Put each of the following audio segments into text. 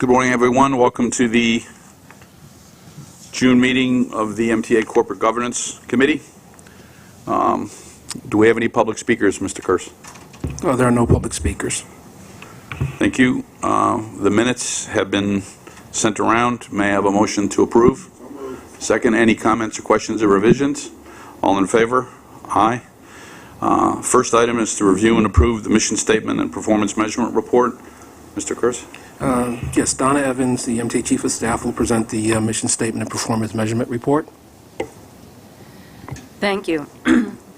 Good morning, everyone. Welcome to the June meeting of the MTA Corporate Governance Committee. Do we have any public speakers, Mr. Kurz? Oh, there are no public speakers. Thank you. The minutes have been sent around. May I have a motion to approve? Second, any comments or questions or revisions? All in favor? Aye. First item is to review and approve the mission statement and performance measurement report. Mr. Kurz? Yes, Donna Evans, the MTA Chief of Staff, will present the mission statement and performance measurement report. Thank you.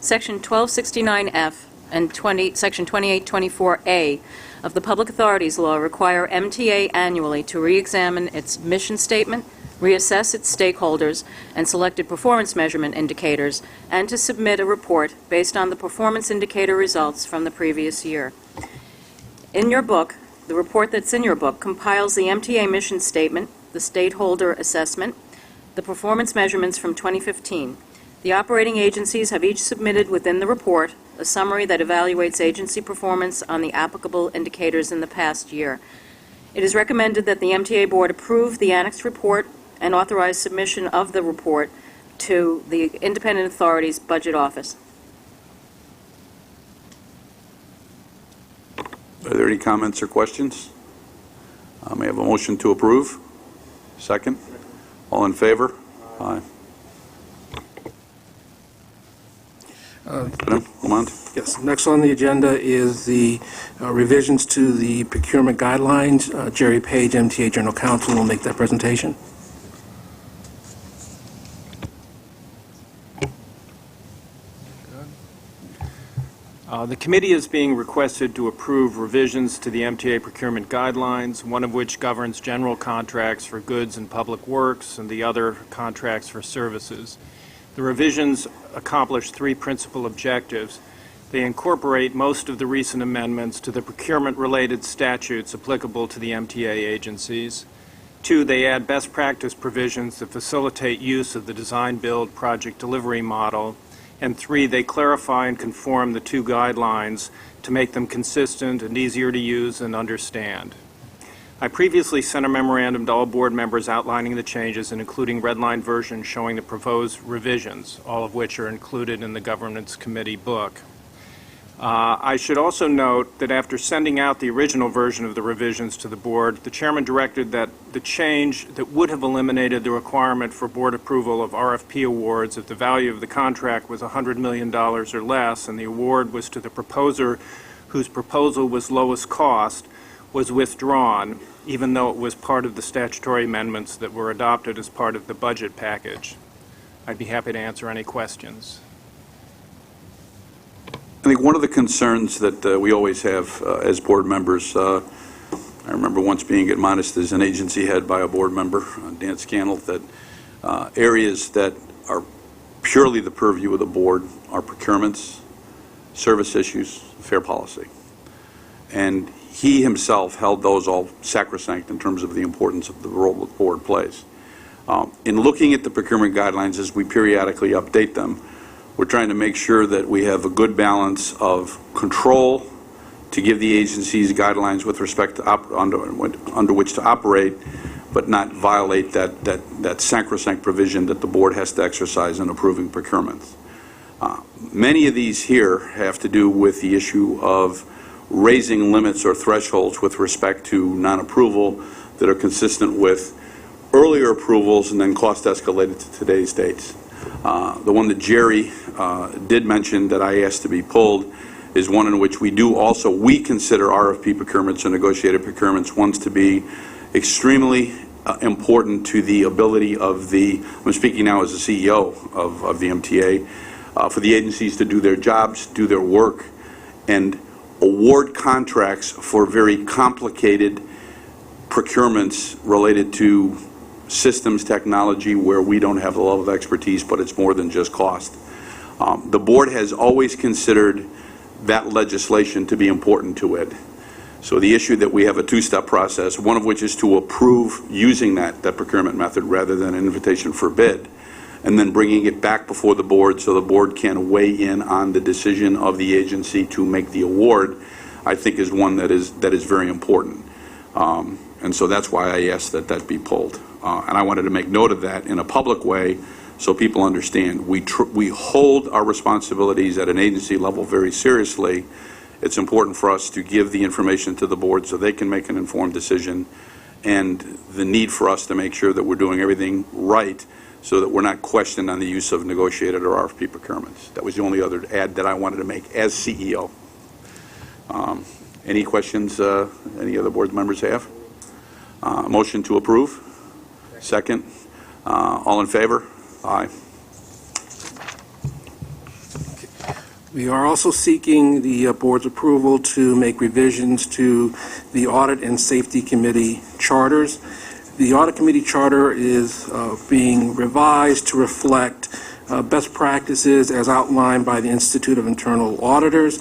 Section 1269F and Section 2824A of the Public Authorities Law require MTA annually to re-examine its mission statement, reassess its stakeholders and selected performance measurement indicators, and to submit a report based on the performance indicator results from the previous year. In your book, the report that's in your book compiles the MTA mission statement, the stakeholder assessment, the performance measurements from 2015. The operating agencies have each submitted within the report a summary that evaluates agency performance on the applicable indicators in the past year. It is recommended that the MTA Board approve the annexed report and authorize submission of the report to the Independent Authority's Budget Office. Are there any comments or questions? May I have a motion to approve? Second? All in favor? Aye. Lamont? Yes, next on the agenda is the revisions to the procurement guidelines. Jerry Page, MTA General Counsel, will make that presentation. The committee is being requested to approve revisions to the MTA procurement guidelines, one of which governs general contracts for goods and public works, and the other contracts for services. The revisions accomplish three principal objectives. They incorporate most of the recent amendments to the procurement-related statutes applicable to the MTA agencies. Two, they add best practice provisions that facilitate use of the design-build project delivery model. And three, they clarify and conform the two guidelines to make them consistent and easier to use and understand. I previously sent a memorandum to all board members outlining the changes and including redline versions showing the proposed revisions, all of which are included in the Governance Committee book. I should also note that after sending out the original version of the revisions to the board, the chairman directed that the change that would have eliminated the requirement for board approval of RFP awards if the value of the contract was $100 million or less and the award was to the proposer whose proposal was lowest cost was withdrawn, even though it was part of the statutory amendments that were adopted as part of the budget package. I'd be happy to answer any questions. I think one of the concerns that we always have as board members, I remember once being admonished as an agency head by a board member, Dan Scannell, that areas that are purely the purview of the board are procurements, service issues, fair policy. And he himself held those all sacrosanct in terms of the importance of the role the board plays. In looking at the procurement guidelines as we periodically update them, we're trying to make sure that we have a good balance of control to give the agencies guidelines with respect to under which to operate, but not violate that sacrosanct provision that the board has to exercise in approving procurements. Many of these here have to do with the issue of raising limits or thresholds with respect to non-approval that are consistent with earlier approvals and then cost escalated to today's dates. The one that Jerry did mention that I asked to be pulled is one in which we consider RFP procurements or negotiated procurements ones to be extremely important to the ability of I'm speaking now as the CEO of the MTA, for the agencies to do their jobs, do their work, and award contracts for very complicated procurements related to systems technology where we don't have the level of expertise, but it's more than just cost. The board has always considered that legislation to be important to it. So the issue that we have a two-step process, one of which is to approve using that procurement method rather than an invitation for bid, and then bringing it back before the board so the board can weigh in on the decision of the agency to make the award, I think is one that is very important. And so that's why I asked that that be pulled. And I wanted to make note of that in a public way so people understand. We hold our responsibilities at an agency level very seriously. It's important for us to give the information to the board so they can make an informed decision, and the need for us to make sure that we're doing everything right so that we're not questioned on the use of negotiated or RFP procurements. That was the only other add that I wanted to make as CEO. Any questions any other board members have? Motion to approve? Second? All in favor? Aye. We are also seeking the board's approval to make revisions to the Audit and Safety Committee charters. The Audit Committee charter is being revised to reflect best practices as outlined by the Institute of Internal Auditors.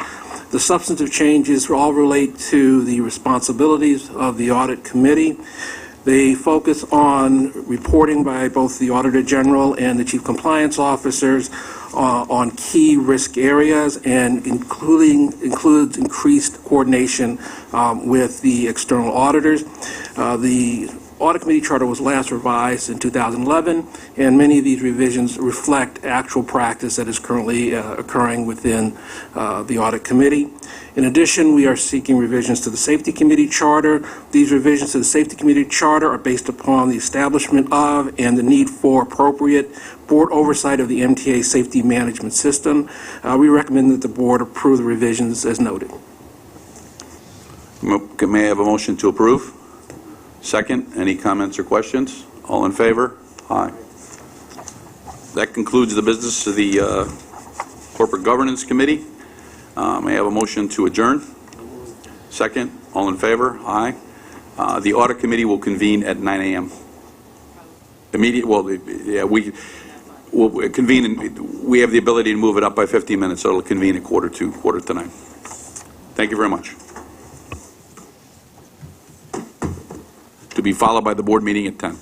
The substantive changes all relate to the responsibilities of the Audit Committee. They focus on reporting by both the Auditor General and the Chief Compliance Officers on key risk areas, and includes increased coordination with the external auditors. The Audit Committee charter was last revised in 2011, and many of these revisions reflect actual practice that is currently occurring within the Audit Committee. In addition, we are seeking revisions to the Safety Committee charter. These revisions to the Safety Committee charter are based upon the establishment of and the need for appropriate board oversight of the MTA safety management system. We recommend that the board approve the revisions as noted. May I have a motion to approve? Second, any comments or questions? All in favor? Aye. That concludes the business of the Corporate Governance Committee. May I have a motion to adjourn? Second, all in favor? Aye. The Audit Committee will convene at 9 a.m. We'll convene, and we have the ability to move it up by 15 minutes, so it'll convene at quarter to 9. Thank you very much. To be followed by the board meeting at 10.